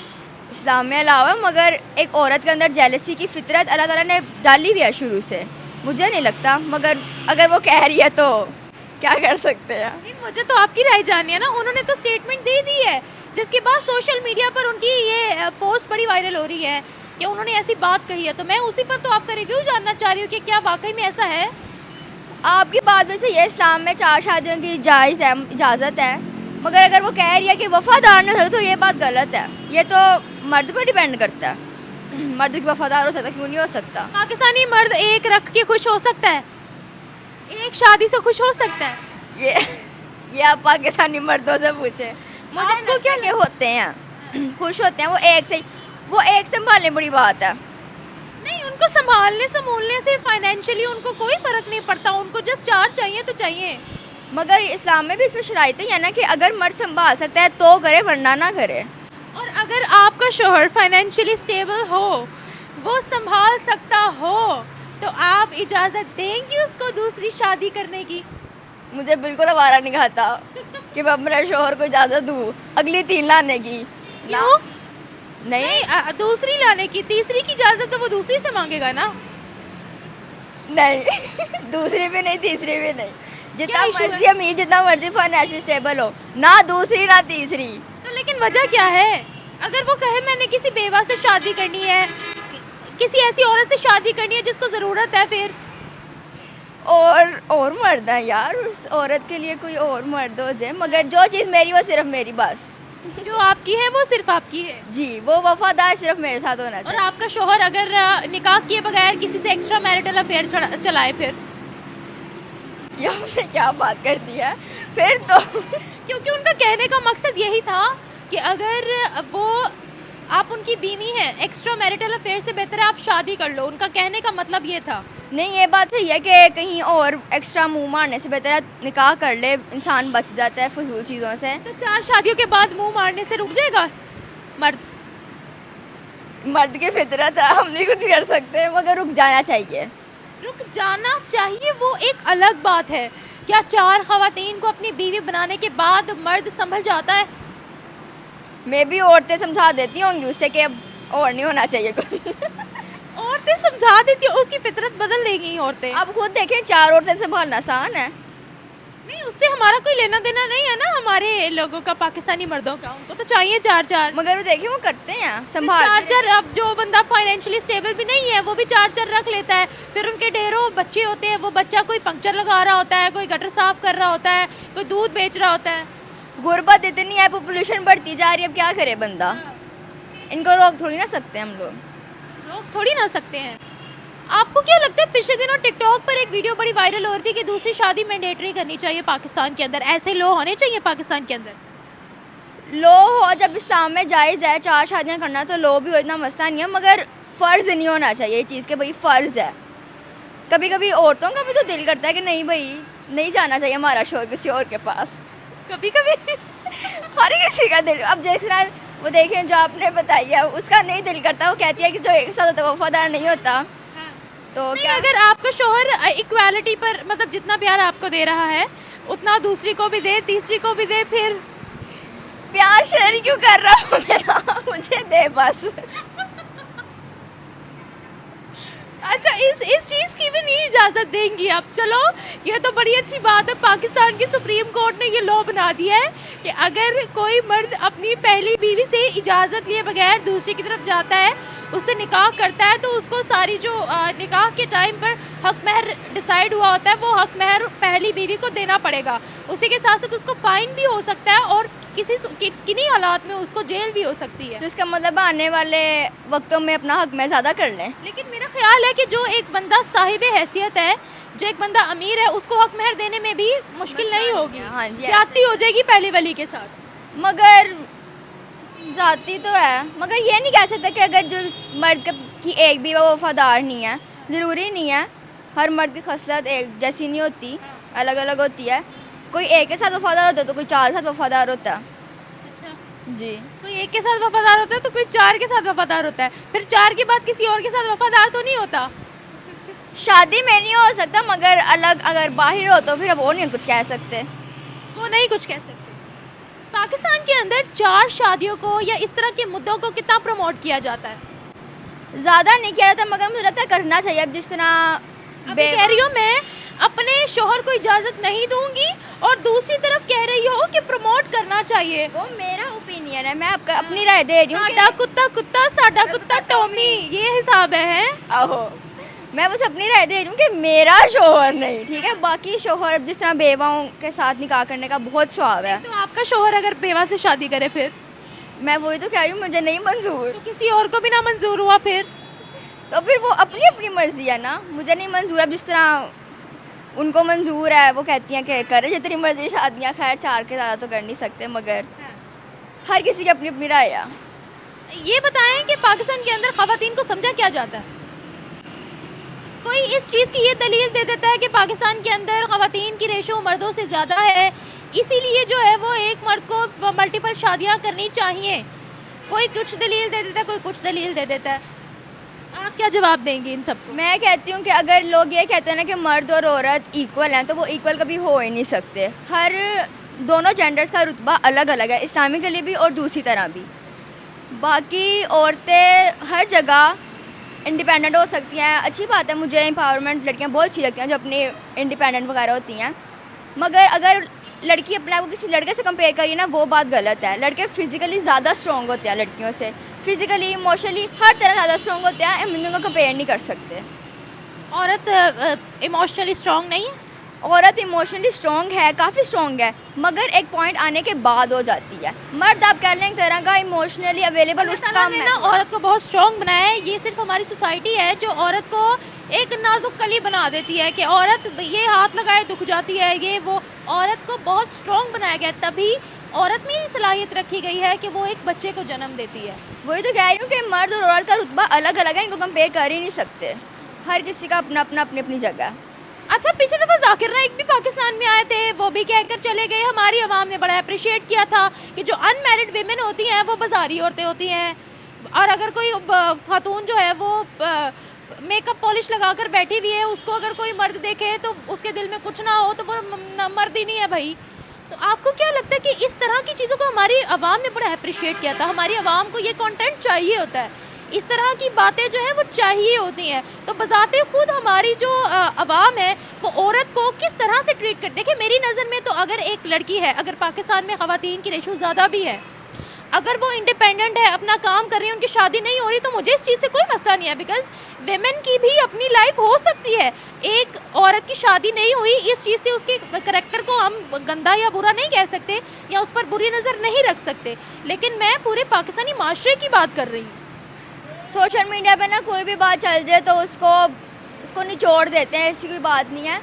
इस्लाम में अलावा, मगर एक औरत के अंदर जेलसी की फितरत अल्लाह ताला ने डाली हुई है शुरू से मुझे नहीं लगता, मगर अगर वो कह रही है तो क्या कर सकते हैं। नहीं, मुझे तो आपकी राय जाननी है ना। उन्होंने तो स्टेटमेंट दे दी है, जिसके बाद सोशल मीडिया पर उनकी ये पोस्ट बड़ी वायरल हो रही है कि उन्होंने ऐसी बात कही है। तो मैं उसी पर तो आपका रिव्यू जानना चाह रही हूँ कि क्या वाकई में ऐसा है। आपकी बात में से ये इस्लाम में 4 शादियों की जायज़ है, इजाज़त है, मगर अगर वो कह रही है कि वफ़ादार न हो तो ये बात गलत है। ये तो मर्द पर डिपेंड करता है, मर्द की वफ़ादार हो सकता, क्यों नहीं हो सकता। पाकिस्तानी मर्द एक रख के खुश हो सकता है, एक शादी से खुश हो सकता है। ये आप पाकिस्तानी मर्दों से पूछे, आपको क्या के होते हैं खुश होते हैं वो एक संभालने बड़ी बात है। नहीं, उनको संभालने संभूलने से फाइनेंशियली उनको कोई फ़र्क नहीं पड़ता, उनको जस्ट 4 चाहिए तो चाहिए। मगर इस्लाम में भी इसमें शराइतें हैं ना कि अगर मर्द संभाल सकता है तो करे, वरना ना करे। और अगर आपका शोहर फाइनेंशियली स्टेबल हो, वो संभाल सकता हो, तो आप इजाज़त देंगी उसको दूसरी शादी करने की? मुझे बिल्कुल आवारा नहीं खाता कि मैं अपने शोहर को इजाज़त दूँ अगली 3 लाने की। क्यों नहीं, दूसरी लाने की, तीसरी की इजाज़त तो वो दूसरी से मांगेगा ना। नहीं दूसरी भी नहीं, तीसरी भी नहीं। जितना क्या issue है? मर्जी अमीर, जितना मर्जी फाइनेंशियल स्टेबल हो, ना दूसरी ना तीसरी। तो लेकिन वजह क्या है? अगर वो कहे मैंने किसी बेवा से शादी करनी है, किसी ऐसी औरत से शादी करनी है जिसको ज़रूरत है, फिर और मर्द है यार, उस औरत के लिए कोई और मर्द हो जाए, मगर जो चीज़ मेरी वो सिर्फ मेरी, बस। जो आपकी है वो सिर्फ आपकी है। जी, वो वफादार सिर्फ मेरे साथ होना और चाहिए। आपका शोहर अगर निकाह किए बगैर किसी से एक्स्ट्रा मैरिटल अफेयर चलाए, फिर? ये आपने क्या बात कर दी है फिर तो। क्योंकि उनका कहने का मकसद यही था कि अगर वो आप उनकी बीवी हैं, एक्स्ट्रा मैरिटल अफेयर से बेहतर है आप शादी कर लो। उनका कहने का मतलब ये था। नहीं, ये बात सही है कि कहीं और एक्स्ट्रा मुंह मारने से बेहतर है निकाह कर ले, इंसान बच जाता है फजूल चीज़ों से। तो 4 शादियों के बाद मुंह मारने से रुक जाएगा मर्द? मर्द की फितरत है, हम नहीं कुछ कर सकते, मगर रुक जाना चाहिए। रुक जाना चाहिए वो एक अलग बात है। क्या 4 ख़वातीन को अपनी बीवी बनाने के बाद मर्द संभल जाता है? मैं भी औरतें समझा देती होंगी उससे कि अब और नहीं होना चाहिए कोई। औरतें समझा देती हैं, उसकी फितरत बदल देंगी औरतें। आप खुद देखें, 4 औरतें संभालना आसान है। नहीं, उससे हमारा कोई लेना देना नहीं है ना, हमारे लोगों का, पाकिस्तानी मर्दों का। उनको तो चाहिए 4-4। मगर वो देखिए वो करते हैं, संभाल 4-4। अब जो बंदा फाइनेंशियली स्टेबल भी नहीं है वो भी 4-4 रख लेता है। फिर उनके ढेरों बच्चे होते हैं, वो बच्चा कोई पंक्चर लगा रहा होता है, कोई गटर साफ कर रहा होता है, कोई दूध बेच रहा होता है। गुर्बत इतनी है, पॉपुलेशन बढ़ती जा रही है, अब क्या करे बंदा। इनको रोक थोड़ी ना सकते हम लोग। लोग थोड़ी ना सकते हैं। आपको क्या लगता है, पिछले दिनों टिकटॉक पर एक वीडियो बड़ी वायरल हो रही थी कि दूसरी शादी मैंडेटरी करनी चाहिए पाकिस्तान के अंदर, ऐसे लो होने चाहिए पाकिस्तान के अंदर? लो हो, जब इस्लाम में जायज़ है 4 शादियाँ करना तो लो भी हो, इतना मसला नहीं है, मगर फ़र्ज़ नहीं होना चाहिए ये चीज़ कि भाई फ़र्ज़ है। कभी कभी औरतों का भी तो दिल करता है कि नहीं भाई, नहीं जाना चाहिए हमारा शोर किसी और के पास। कभी कभी हर किसी का दिल, अब जिस वो देखें जो आपने बताई है, उसका नहीं दिल करता, वो कहती है कि जो एक साथ होता है वो वफादार नहीं होता। तो नहीं, क्या अगर आपका शोहर इक्वालिटी पर, मतलब जितना प्यार आपको दे रहा है उतना दूसरी को भी दे, तीसरी को भी दे, फिर प्यार शेयर क्यों कर रहा हूँ मेरा, मुझे दे बस। अच्छा, इस चीज़ की भी नहीं इजाज़त देंगी आप? चलो, ये तो बड़ी अच्छी बात है, पाकिस्तान की सुप्रीम कोर्ट ने ये लॉ बना दिया है कि अगर कोई मर्द अपनी पहली बीवी से इजाज़त लिए बगैर दूसरी की तरफ जाता है, उससे निकाह करता है, तो उसको सारी जो निकाह के टाइम पर हक महर डिसाइड हुआ होता है वो हक महर पहली बीवी को देना पड़ेगा। उसी के साथ साथ उसको फ़ाइन भी हो सकता है और किन्हीं हालात में उसको जेल भी हो सकती है। तो इसका मतलब आने वाले वक्तों में अपना हक महर ज़्यादा कर लें। लेकिन मेरा ख्याल है कि जो एक बंदा साहिब हैसियत है, जो एक बंदा अमीर है, उसको हक महर देने में भी मुश्किल नहीं होगी। हाँ जी, ज्यादती हो जाएगी पहली वाली के साथ। मगर जाती तो है, मगर ये नहीं कह सकता कि अगर जो मर्द की एक भी वो वफादार नहीं है, ज़रूरी नहीं है। हर मर्द की खसलत एक जैसी नहीं होती, अलग अलग होती है। कोई एक के साथ वफादार होता है तो कोई 4 के साथ वफादार होता है। अच्छा, जी, कोई एक के साथ वफादार होता है तो कोई 4 के साथ वफादार होता है, फिर 4 के बाद किसी और के साथ वफादार तो नहीं होता। शादी में नहीं हो सकता, मगर अलग अगर बाहर हो तो फिर अब वो नहीं कुछ कह सकते। वो नहीं कुछ कह सकते। पाकिस्तान के अंदर 4 शादियों को या इस तरह के मुद्दों को कितना प्रमोट किया जाता है? ज़्यादा नहीं किया जाता, मगर मुझे लगता है करना चाहिए। अब जिस तरह अभी कह रही हो मैं अपने शोहर को इजाजत नहीं दूंगी और दूसरी तरफ कह रही हो कि प्रमोट करना चाहिए। वो मेरा ओपिनियन है, मैं आपका अपनी राय दे रही हूँ साडा कुत्ता कुत्ता साडा कुत्ता टॉमी, ये हिसाब है। आहो, मैं बस अपनी राय दे रही हूँ कि मेरा शोहर नहीं, ठीक है। बाकी शोहर जिस तरह बेवाओं के साथ निकाह करने का बहुत स्वाब है। तो आपका शोहर अगर बेवा से शादी करे फिर? मैं वही तो कह रही हूँ, मुझे नहीं मंजूर। तो किसी और को भी ना मंजूर हुआ फिर? तो फिर वो अपनी अपनी मर्जी है ना, मुझे नहीं मंजूर। अब जिस तरह उनको मंजूर है, वो कहती हैं कि करे जितनी मर्जी शादियाँ, खैर 4 के ज़्यादा तो कर नहीं सकते, मगर हर किसी की अपनी अपनी राय है। ये बताएं कि पाकिस्तान के अंदर ख़वातीन को समझा क्या जाता है? कोई इस चीज़ की ये दलील दे देता है कि पाकिस्तान के अंदर ख़वातीन की रेशो मर्दों से ज़्यादा है, इसीलिए जो है वो एक मर्द को मल्टीपल शादियाँ करनी चाहिए। कोई कुछ दलील दे देता है, कोई कुछ दलील दे देता है। आप क्या जवाब देंगे इन सबको? मैं कहती हूँ कि अगर लोग ये कहते हैं ना कि मर्द और औरत इक्वल हैं, तो वो इक्वल कभी हो ही नहीं सकते। हर दोनों जेंडर्स का रुतबा अलग अलग है, इस्लामिकली भी और दूसरी तरह भी। बाकी औरतें हर जगह इंडिपेंडेंट हो सकती हैं, अच्छी बात है। मुझे एम्पावरमेंट लड़कियां बहुत अच्छी लगती हैं जो अपनी इंडिपेंडेंट वगैरह होती हैं, मगर अगर लड़की अपने आप को किसी लड़के से कंपेयर करिए ना, वो बात गलत है। लड़के फिज़िकली ज़्यादा स्ट्रॉन्ग होते हैं लड़कियों से, फिज़िकली इमोशनली हर तरह ज़्यादा स्ट्रॉन्ग होते हैं, हम इनको कंपेयर नहीं कर सकते। औरत इमोशनली स्ट्रॉन्ग नहीं है? औरत इमोशनली स्ट्रॉन्ग है, काफ़ी स्ट्रॉन्ग है, मगर एक पॉइंट आने के बाद हो जाती है। मर्द आप कह लें एक तरह का इमोशनली अवेलेबल उसका अल्लाह ताला ने ना औरत को बहुत स्ट्रॉन्ग बनाया है। ये सिर्फ हमारी सोसाइटी है जो औरत को एक नाजुक कली बना देती है कि औरत ये हाथ लगाए दुख जाती है, ये वो। औरत को बहुत स्ट्रॉन्ग बनाया गया है, तभी औरत में ही सलाहियत रखी गई है कि वो एक बच्चे को जन्म देती है। वही तो कह रही हूँ कि मर्द और औरत का रुतबा अलग अलग है, इनको कंपेयर कर ही नहीं सकते। हर किसी का अपना अपना अपनी अपनी जगह है। अच्छा, पिछले दफ़ा जाकिर नाइक भी पाकिस्तान में आए थे, वो भी कहकर चले गए। हमारी आवाम ने बड़ा अप्रिशिएट किया था कि जो अनमैरिड वीमेन होती हैं वो बाजारी औरतें होती हैं, और अगर कोई खातून जो है वो मेकअप पॉलिश लगाकर बैठी हुई है, उसको अगर कोई मर्द देखे तो उसके दिल में कुछ ना हो तो वो मर्द ही नहीं है भाई। तो आपको क्या लगता है कि इस तरह की चीज़ों को हमारी आवाम ने बड़ा अप्रिशिएट किया था? हमारी आवाम को ये कंटेंट चाहिए होता है, इस तरह की बातें जो है वो चाहिए होती हैं। तो बजाते खुद हमारी जो आवाम है वो औरत को किस तरह से ट्रीट करती है। देखिए मेरी नज़र में तो अगर एक लड़की है, अगर पाकिस्तान में ख़वातीन की रेशो ज़्यादा भी है, अगर वो इंडिपेंडेंट है, अपना काम कर रही है, उनकी शादी नहीं हो रही, तो मुझे इस चीज़ से कोई मसला नहीं है, बिकॉज वेमेन की भी अपनी लाइफ हो सकती है। एक औरत की शादी नहीं हुई, इस चीज़ से उसके करैक्टर को हम गंदा या बुरा नहीं कह सकते या उस पर बुरी नज़र नहीं रख सकते, लेकिन मैं पूरे पाकिस्तानी माशरे की बात कर रही हूँ। सोशल मीडिया पे ना कोई भी बात चल जाए तो उसको निचोड़ देते हैं, ऐसी कोई बात नहीं है।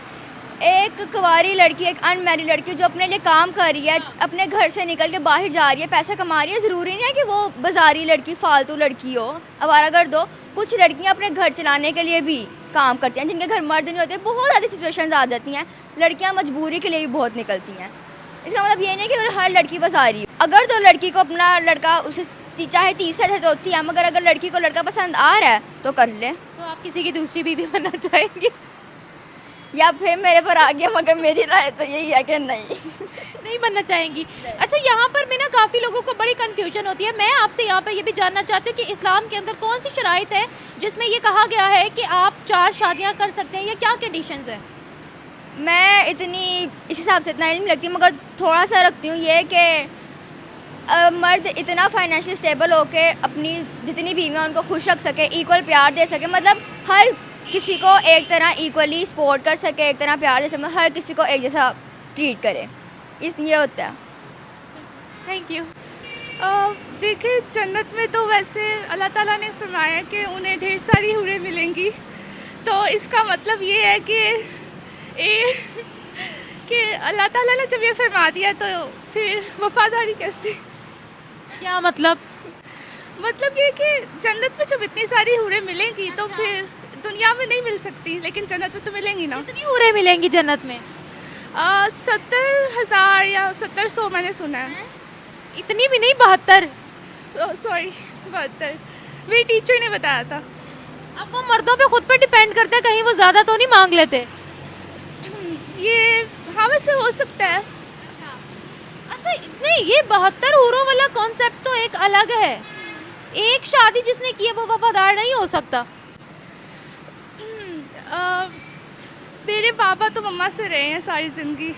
एक कुंवारी लड़की, एक अनमैरिड लड़की जो अपने लिए काम कर रही है, अपने घर से निकल के बाहर जा रही है, पैसा कमा रही है, ज़रूरी नहीं है कि वो बाजारी लड़की, फालतू लड़की हो, आवारागर्द हो। कुछ लड़कियां अपने घर चलाने के लिए भी काम करती हैं, जिनके घर मर्द नहीं होते। बहुत ज़्यादा सिचुएशंस आ जाती हैं, लड़कियां मजबूरी के लिए भी बहुत निकलती हैं। इसका मतलब ये नहीं कि हर लड़की बाजारी। अगर तो लड़की को अपना लड़का उसे चाहे 30 से होती है, मगर अगर लड़की को लड़का पसंद आ रहा है तो कर ले। तो आप किसी की दूसरी बीवी बनना चाहेंगे? या फिर मेरे पर आ गया, मगर मेरी राय तो यही है कि नहीं नहीं बनना चाहेंगी। अच्छा, यहाँ पर भी ना काफ़ी लोगों को बड़ी कन्फ्यूजन होती है। मैं आपसे यहाँ पर ये भी जानना चाहती हूँ कि इस्लाम के अंदर कौन सी शराइत है जिसमें ये कहा गया है कि आप 4 शादियाँ कर सकते हैं, या क्या कंडीशंस है? मैं इतनी इस हिसाब से इतना इल्म रखती हूँ, मगर थोड़ा सा रखती हूँ ये कि मर्द इतना फाइनेंशियल स्टेबल होके अपनी जितनी बीवियाँ उनको खुश रख सके, इक्वल प्यार दे सके, मतलब हर किसी को एक तरह इक्वली सपोर्ट कर सके, एक तरह प्यार दे सके, मतलब हर किसी को एक जैसा ट्रीट करे, इसलिए होता है। Thank you. देखिए, जन्नत में तो वैसे अल्लाह ताला ने फरमाया है कि उन्हें ढेर सारी हूरें मिलेंगी, तो इसका मतलब ये है कि अल्लाह ताला ने जब ये फरमा दिया तो फिर वफादारी कैसे? क्या मतलब? मतलब ये कि जन्नत में जब इतनी सारी हूरें मिलेंगी तो फिर दुनिया में नहीं मिल सकती, लेकिन जन्नत में तो मिलेंगी ना। कितनी हूरें मिलेंगी जन्नत में? 70,000 या 700 मैंने सुना है। इतनी भी नहीं, 72। सॉरी 72, मेरी टीचर ने बताया था। अब वो मर्दों पे खुद पे डिपेंड करते हैं, कहीं वो ज़्यादा तो नहीं मांग लेते? ये हाँ वैसे हो सकता है। अच्छा, नहीं, ये 72 हूरों वाला कॉन्सेप्ट तो एक अलग है। एक शादी जिसने की है वो वफादार नहीं हो सकता। मेरे पापा तो मम्मा से रहे हैं सारी ज़िंदगी,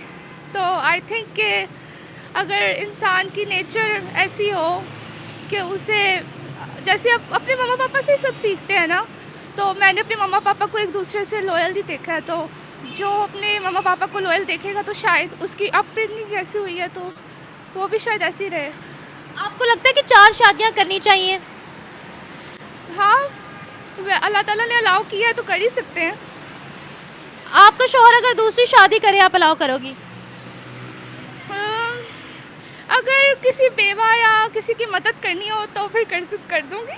तो आई थिंक कि अगर इंसान की नेचर ऐसी हो कि उसे, जैसे अपने मम्मा पापा से सब सीखते हैं ना, तो मैंने अपने मम्मा पापा को एक दूसरे से लॉयल ही देखा है, तो जो अपने मम्मा पापा को लॉयल देखेगा तो शायद उसकी अपब्रिंगिंग ऐसी हुई है तो वो भी शायद ऐसी रहे। आपको लगता है कि 4 शादियां करनी चाहिए? हाँ, अल्लाह ताला ने अलाउ किया है तो कर ही सकते हैं। आपका शौहर अगर दूसरी शादी करे, आप अलाउ करोगी? अगर किसी बेवा या किसी की मदद करनी हो तो फिर कर दूंगी।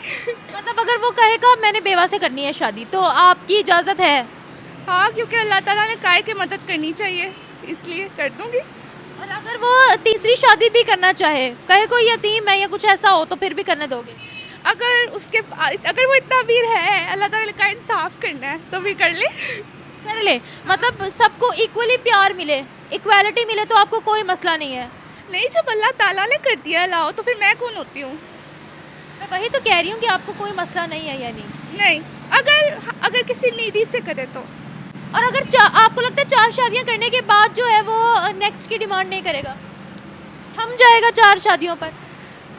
मतलब अगर वो कहेगा मैंने बेवा से करनी है शादी, तो आपकी इजाज़त है? हाँ, क्योंकि अल्लाह ताला ने कहा है कि मदद करनी चाहिए, इसलिए कर दूंगी। और अगर वो तीसरी शादी भी करना चाहे, कहे कोई यतीम है या कुछ ऐसा हो, तो फिर भी करने दोगे? अगर वो इतना अमीर है, अल्लाह ताला का इंसाफ करना है तो फिर कर ले। मतलब सबको इक्वली प्यार मिले, इक्वालिटी मिले, तो आपको कोई मसला नहीं है? नहीं, जब अल्लाह ताला ने कर दिया अलाउ तो फिर मैं कौन होती हूँ? मैं वही तो कह रही हूँ कि आपको कोई मसला नहीं है या नहीं? नहीं, अगर किसी नीडी से करे तो। और अगर आपको लगता है 4 शादियाँ करने के बाद जो है वो नेक्स्ट की डिमांड नहीं करेगा, थम जाएगा 4 शादियों पर?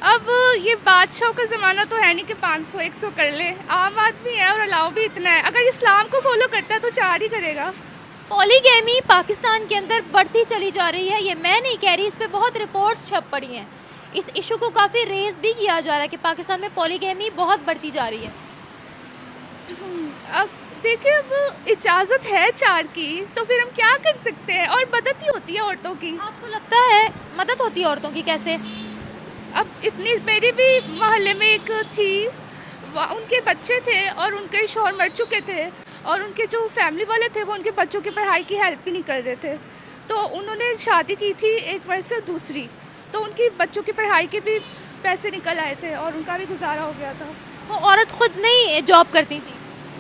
अब ये बादशाह का ज़माना तो है नहीं कि 500-100 कर ले, आम आदमी है और अलाउ भी इतना है। अगर इस्लाम को फॉलो करता है तो 4 ही करेगा। पॉलीगैमी पाकिस्तान के अंदर बढ़ती चली जा रही है, ये मैं नहीं कह रही, इस पे बहुत रिपोर्ट्स छप पड़ी हैं। इस इशू को काफ़ी रेज भी किया जा रहा है कि पाकिस्तान में पॉलीगैमी बहुत बढ़ती जा रही है। अब देखिए, अब इजाज़त है 4 की तो फिर हम क्या कर सकते हैं, और मदद ही होती है औरतों की। आपको लगता है मदद होती है औरतों की? कैसे? अब इतनी, मेरी भी मोहल्ले में एक थी, उनके बच्चे थे और उनके शौहर मर चुके थे, और उनके जो फैमिली वाले थे वो उनके बच्चों की पढ़ाई की हेल्प भी नहीं कर रहे थे, तो उन्होंने शादी की थी एक वर्ष से दूसरी, तो उनकी बच्चों की पढ़ाई के भी पैसे निकल आए थे और उनका भी गुजारा हो गया था। वो औरत खुद नहीं जॉब करती थी?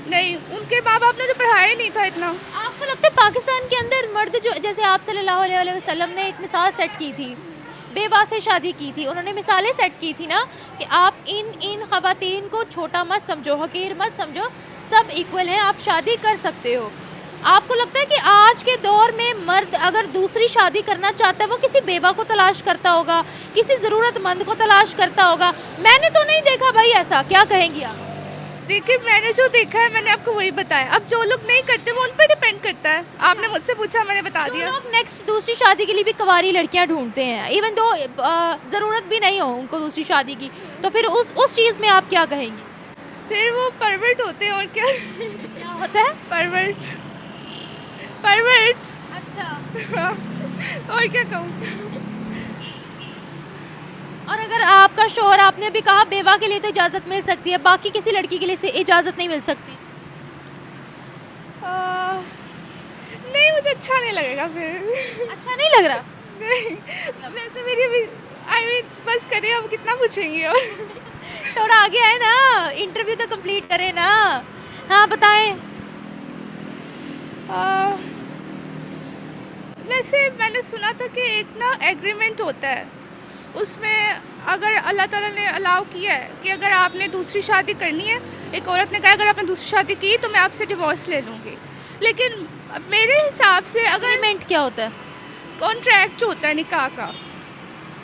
नहीं, उनके माँ बाप ने तो पढ़ाया नहीं था इतना। आपको लगता है पाकिस्तान के अंदर मर्द जो, जैसे आप सल्लल्लाहु अलैहि वसल्लम ने एक मिसाल सेट की थी, बेवा से शादी की थी, उन्होंने मिसालें सेट की थी ना कि आप इन ख़वातीन को छोटा मत समझो, हकीर मत समझो, सब इक्वल हैं, आप शादी कर सकते हो। आपको लगता है कि आज के दौर में मर्द अगर दूसरी शादी करना चाहता है वो किसी बेवा को तलाश करता होगा, किसी ज़रूरतमंद को तलाश करता होगा? मैंने तो नहीं देखा भाई ऐसा, क्या कहेंगी आप? देखिए, मैंने जो देखा है मैंने आपको वही बताया। अब जो लोग नहीं करते वो उन पर डिपेंड करता है। आपने मुझसे पूछा, मैंने बता दिया। लोग नेक्स्ट दूसरी शादी के लिए भी कुंवारी लड़कियां ढूंढते हैं, इवन दो ज़रूरत भी नहीं हो उनको दूसरी शादी की, तो फिर उस चीज़ में आप क्या कहेंगी? फिर वो परवर्ट होते हैं, और क्या क्या होता है? परवर्ट। अच्छा। और क्या कहूँ। और अगर आपका शौहर, आपने भी कहा बेवा के लिए तो इजाज़त मिल सकती है, बाकी किसी लड़की के लिए से इजाज़त नहीं मिल सकती? नहीं, मुझे अच्छा नहीं लगेगा फिर। अच्छा नहीं लग रहा? नहीं, वैसे मेरी अभी बस करें, अब कितना पूछेंगे और थोड़ा आगे आए ना, इंटरव्यू तो कंप्लीट करें ना। हाँ बताएं। वैसे मैंने सुना था कि एक ना एग्रीमेंट होता है, उसमें अगर अल्लाह ताला ने अलाउ किया है कि अगर आपने दूसरी शादी करनी है, एक औरत ने कहा अगर आपने दूसरी शादी की तो मैं आपसे डिवोर्स ले लूँगी, लेकिन मेरे हिसाब से अगर एग्रीमेंट क्या होता है? कॉन्ट्रैक्ट जो होता है निकाह का,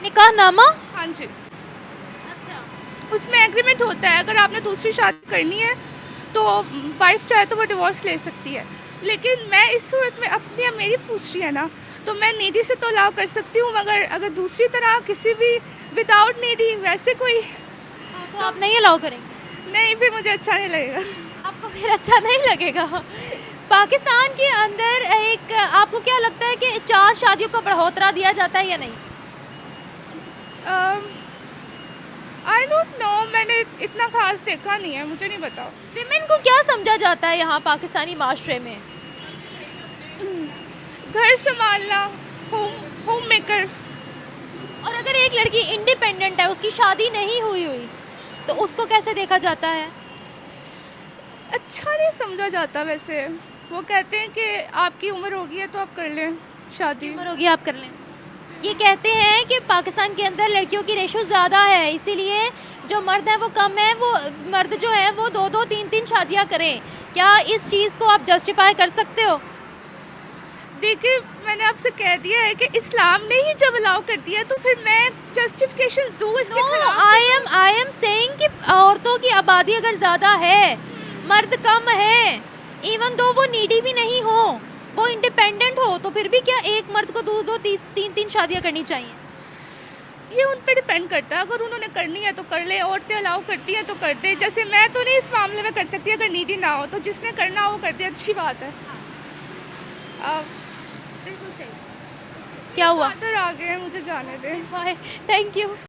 निकाहनामा? हाँ जी, अच्छा। उसमें एग्रीमेंट होता है अगर आपने दूसरी शादी करनी है तो वाइफ चाहे तो वो डिवोर्स ले सकती है। लेकिन मैं इस सूरत में अपनी, मेरी पूछ रही है ना, तो मैं नीडी से तो अलाउ कर सकती हूँ, मगर अगर दूसरी तरह किसी भी विदाउट नीडी वैसे कोई, तो आप नहीं अलाउ करेंगे? नहीं, फिर मुझे अच्छा नहीं लगेगा। आपको फिर अच्छा नहीं लगेगा? पाकिस्तान के अंदर एक, आपको क्या लगता है कि 4 शादियों को बढ़ोतरा दिया जाता है या नहीं? आई डोंट नो, मैंने इतना खास देखा नहीं है, मुझे नहीं पता। विमेन को क्या समझा जाता है यहाँ पाकिस्तानी माशरे में? घर संभालना, होम मेकर। और अगर एक लड़की इंडिपेंडेंट है, उसकी शादी नहीं हुई तो उसको कैसे देखा जाता है? अच्छा नहीं समझा जाता। वैसे वो कहते हैं कि आपकी उम्र होगी है तो आप कर लें शादी, उम्र होगी आप कर लें। ये कहते हैं कि पाकिस्तान के अंदर लड़कियों की रेशो ज़्यादा है, इसीलिए जो मर्द है वो कम है, वो मर्द जो है वो 2-2 3-3 शादियाँ करें। क्या इस चीज़ को आप जस्टिफाई कर सकते हो? देखिए मैंने आपसे कह दिया है कि इस्लाम ने ही जब अलाउ कर दिया तो फिर मैं जस्टिफिकेशंस दूँ इसके खिलाफ? आई एम सेइंग कि औरतों की आबादी अगर ज़्यादा है, मर्द कम है, इवन दो वो नीडी भी नहीं हो, वो इंडिपेंडेंट हो, तो फिर भी क्या एक मर्द को दो तीन शादियां करनी चाहिए? ये उन पे डिपेंड करता है। अगर उन्होंने करनी है तो कर ले, औरतें अलाउ करती हैं तो कर दे। जैसे मैं तो नहीं इस मामले में कर सकती अगर नीडी ना हो, तो जिसने करना हो वो कर दे, अच्छी बात है। बिल्कुल सही। क्या हुआ? फादर आ गए हैं, मुझे जाने दें। Bye, thank you.